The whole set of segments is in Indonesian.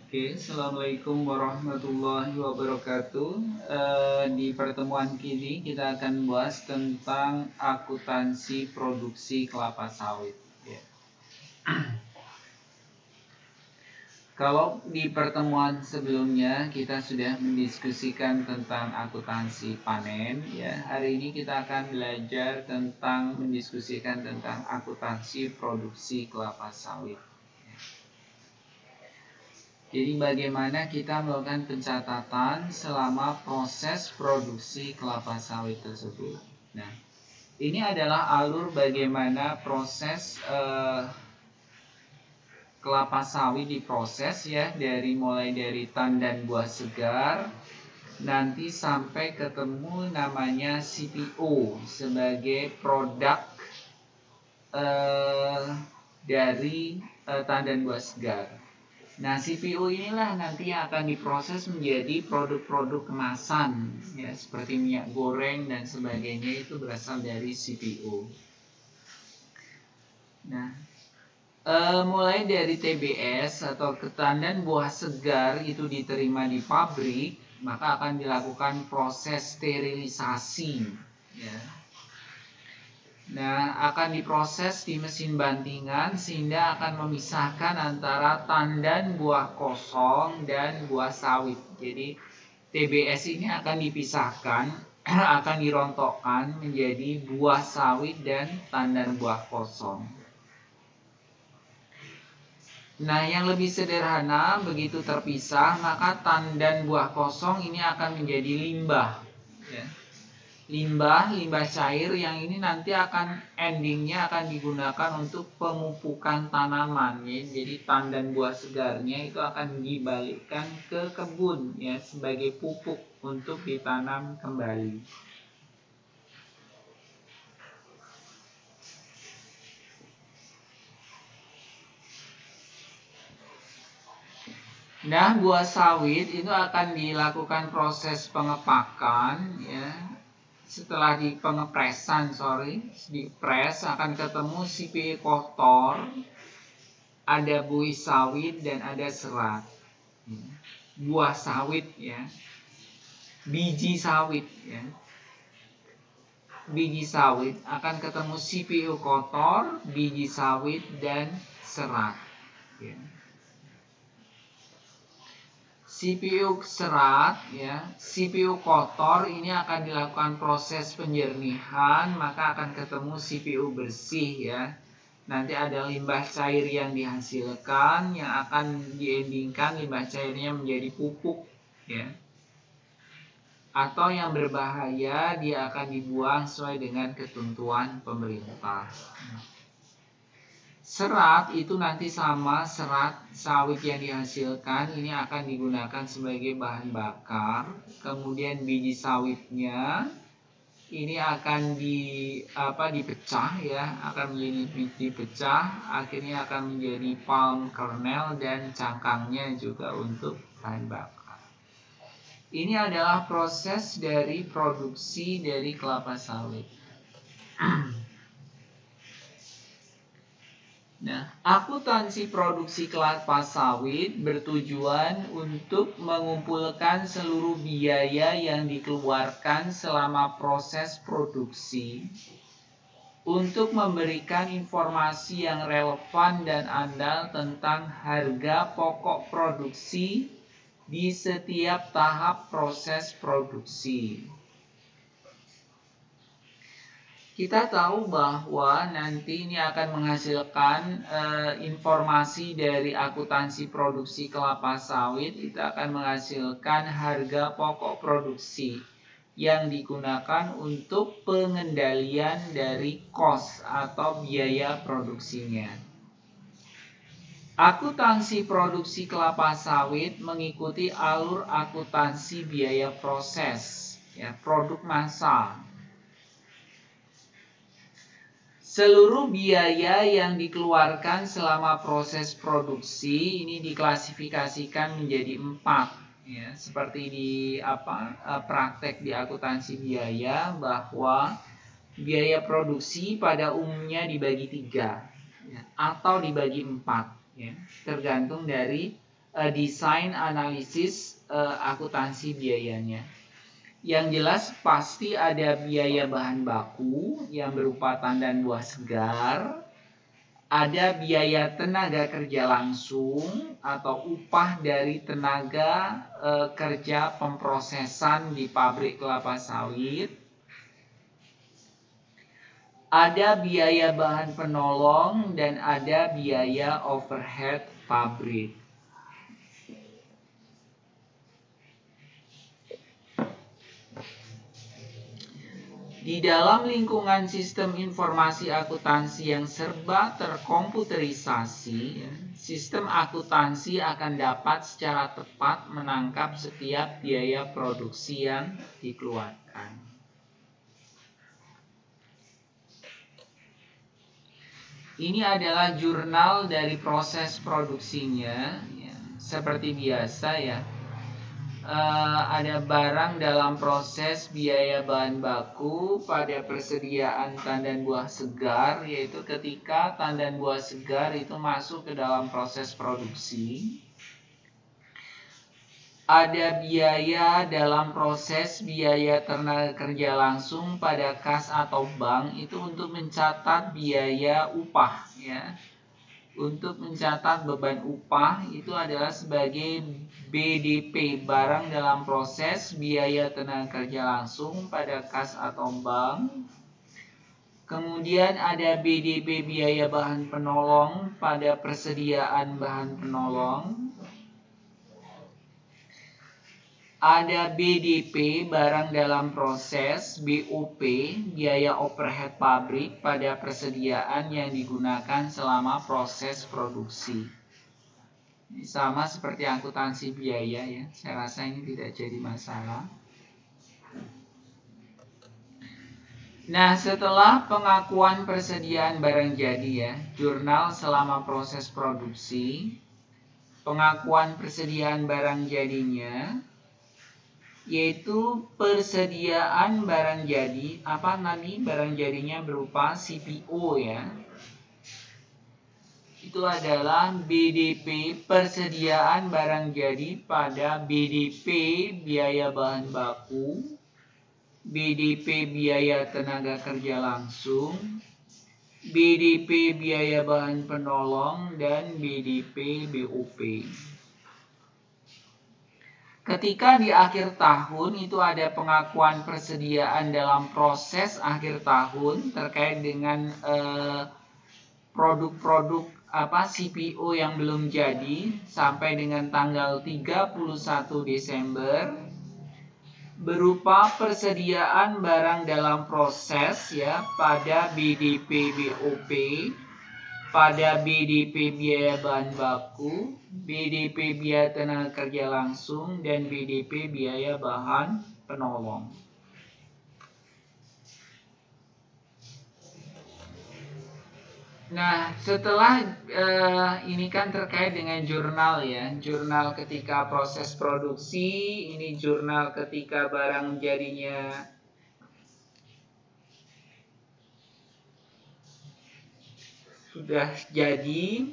Oke, Assalamualaikum warahmatullahi wabarakatuh. Di pertemuan kini kita akan bahas tentang akuntansi produksi kelapa sawit. Ya. Kalau di pertemuan sebelumnya kita sudah mendiskusikan tentang akuntansi panen, ya. Hari ini kita akan belajar tentang mendiskusikan tentang akuntansi produksi kelapa sawit. Jadi bagaimana kita melakukan pencatatan selama proses produksi kelapa sawit tersebut. Nah, ini adalah alur bagaimana proses kelapa sawit diproses ya, mulai dari tandan buah segar nanti sampai ketemu namanya CPO sebagai produk dari tandan buah segar. Nah, CPO inilah nanti yang akan diproses menjadi produk-produk kemasan, ya, seperti minyak goreng dan sebagainya, itu berasal dari CPO. Nah, mulai dari TBS atau tandan buah segar itu diterima di pabrik, maka akan dilakukan proses sterilisasi, ya. Nah, akan diproses di mesin bantingan sehingga akan memisahkan antara tandan buah kosong dan buah sawit. Jadi TBS ini akan dipisahkan, akan dirontokkan menjadi buah sawit dan tandan buah kosong. Nah, yang lebih sederhana, begitu terpisah, maka tandan buah kosong ini akan menjadi limbah, ya. Limbah cair yang ini nanti akan endingnya akan digunakan untuk pemupukan tanaman, ya. Jadi tandan buah segarnya itu akan dibalikkan ke kebun, ya, sebagai pupuk untuk ditanam kembali. Nah, buah sawit itu akan dilakukan proses pengepakan, ya. Setelah dipres akan ketemu CPO kotor, ada buih sawit dan ada serat. Buah sawit, ya. Biji sawit, ya. Biji sawit akan ketemu CPO kotor, biji sawit dan serat, ya. CPO serat, ya, CPO kotor ini akan dilakukan proses penjernihan, maka akan ketemu CPO bersih, ya. Nanti ada limbah cair yang dihasilkan yang akan diendingkan limbah cairnya menjadi pupuk, ya. Atau yang berbahaya dia akan dibuang sesuai dengan ketentuan pemerintah. Serat itu nanti sama serat sawit yang dihasilkan ini akan digunakan sebagai bahan bakar. Kemudian biji sawitnya ini akan dipecah, ya, akan menjadi dipecah, akhirnya akan menjadi palm kernel dan cangkangnya juga untuk bahan bakar. Ini adalah proses dari produksi dari kelapa sawit. Nah, akuntansi produksi kelapa sawit bertujuan untuk mengumpulkan seluruh biaya yang dikeluarkan selama proses produksi untuk memberikan informasi yang relevan dan andal tentang harga pokok produksi di setiap tahap proses produksi. Kita tahu bahwa nanti ini akan menghasilkan informasi dari akuntansi produksi kelapa sawit, itu akan menghasilkan harga pokok produksi yang digunakan untuk pengendalian dari cost atau biaya produksinya. Akuntansi produksi kelapa sawit mengikuti alur akuntansi biaya proses, ya, produk massa. Seluruh biaya yang dikeluarkan selama proses produksi ini diklasifikasikan menjadi 4, ya, seperti di praktek di akuntansi biaya, bahwa biaya produksi pada umumnya dibagi 3, ya, atau dibagi 4, ya, tergantung dari desain analisis akuntansi biayanya. Yang jelas pasti ada biaya bahan baku yang berupa tandan buah segar, ada biaya tenaga kerja langsung atau upah dari tenaga kerja pemprosesan di pabrik kelapa sawit, ada biaya bahan penolong, dan ada biaya overhead pabrik. Di dalam lingkungan sistem informasi akuntansi yang serba terkomputerisasi, sistem akuntansi akan dapat secara tepat menangkap setiap biaya produksi yang dikeluarkan. Ini adalah jurnal dari proses produksinya, ya, seperti biasa ya. Ada barang dalam proses biaya bahan baku pada persediaan tandan buah segar, yaitu ketika tandan buah segar itu masuk ke dalam proses produksi. Ada biaya dalam proses biaya tenaga kerja langsung pada kas atau bank, itu untuk mencatat biaya upah ya. Untuk mencatat beban upah itu adalah sebagai BDP, barang dalam proses biaya tenaga kerja langsung pada kas atau bank. Kemudian ada BDP, biaya bahan penolong pada persediaan bahan penolong. Ada BDP, barang dalam proses, BOP, biaya overhead pabrik pada persediaan yang digunakan selama proses produksi. Ini sama seperti akuntansi biaya ya, saya rasa ini tidak jadi masalah. Nah, setelah pengakuan persediaan barang jadi ya, jurnal selama proses produksi, pengakuan persediaan barang jadinya, yaitu persediaan barang jadi, barang jadinya berupa CPO ya. Itu adalah BDP, persediaan barang jadi pada BDP biaya bahan baku, BDP biaya tenaga kerja langsung, BDP biaya bahan penolong, dan BDP BOP. Ketika di akhir tahun itu ada pengakuan persediaan dalam proses akhir tahun terkait dengan produk-produk CPO yang belum jadi sampai dengan tanggal 31 Desember berupa persediaan barang dalam proses ya pada BDP BOP, pada BDP biaya bahan baku, BDP biaya tenaga kerja langsung, dan BDP biaya bahan penolong. Nah, setelah ini kan terkait dengan jurnal ya, jurnal ketika proses produksi, ini jurnal ketika barang jadinya sudah jadi,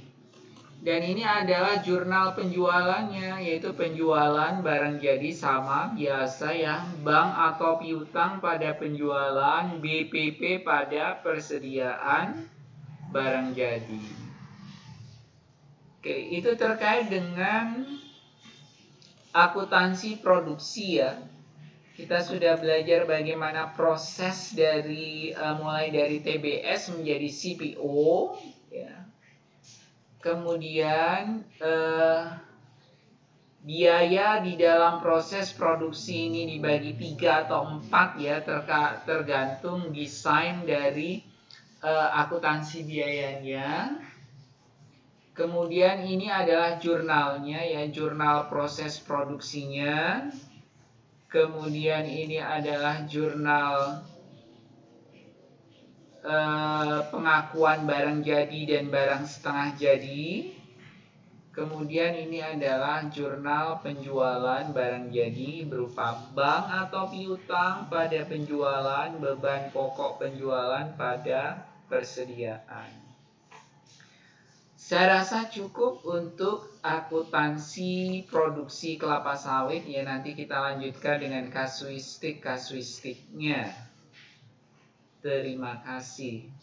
dan ini adalah jurnal penjualannya, yaitu penjualan barang jadi sama biasa ya, bank atau piutang pada penjualan, BPP pada persediaan barang jadi. Oke, itu terkait dengan akuntansi produksi ya. Kita sudah belajar bagaimana proses dari mulai dari TBS menjadi CPO ya. Kemudian biaya di dalam proses produksi ini dibagi 3 atau 4 ya, tergantung desain dari akuntansi biayanya. Kemudian ini adalah jurnalnya ya, jurnal proses produksinya. Kemudian ini adalah jurnal pengakuan barang jadi dan barang setengah jadi. Kemudian ini adalah jurnal penjualan barang jadi berupa bank atau piutang pada penjualan, beban pokok penjualan pada persediaan. Saya rasa cukup untuk akuntansi produksi kelapa sawit ya. Nanti kita lanjutkan dengan kasuistiknya. Terima kasih.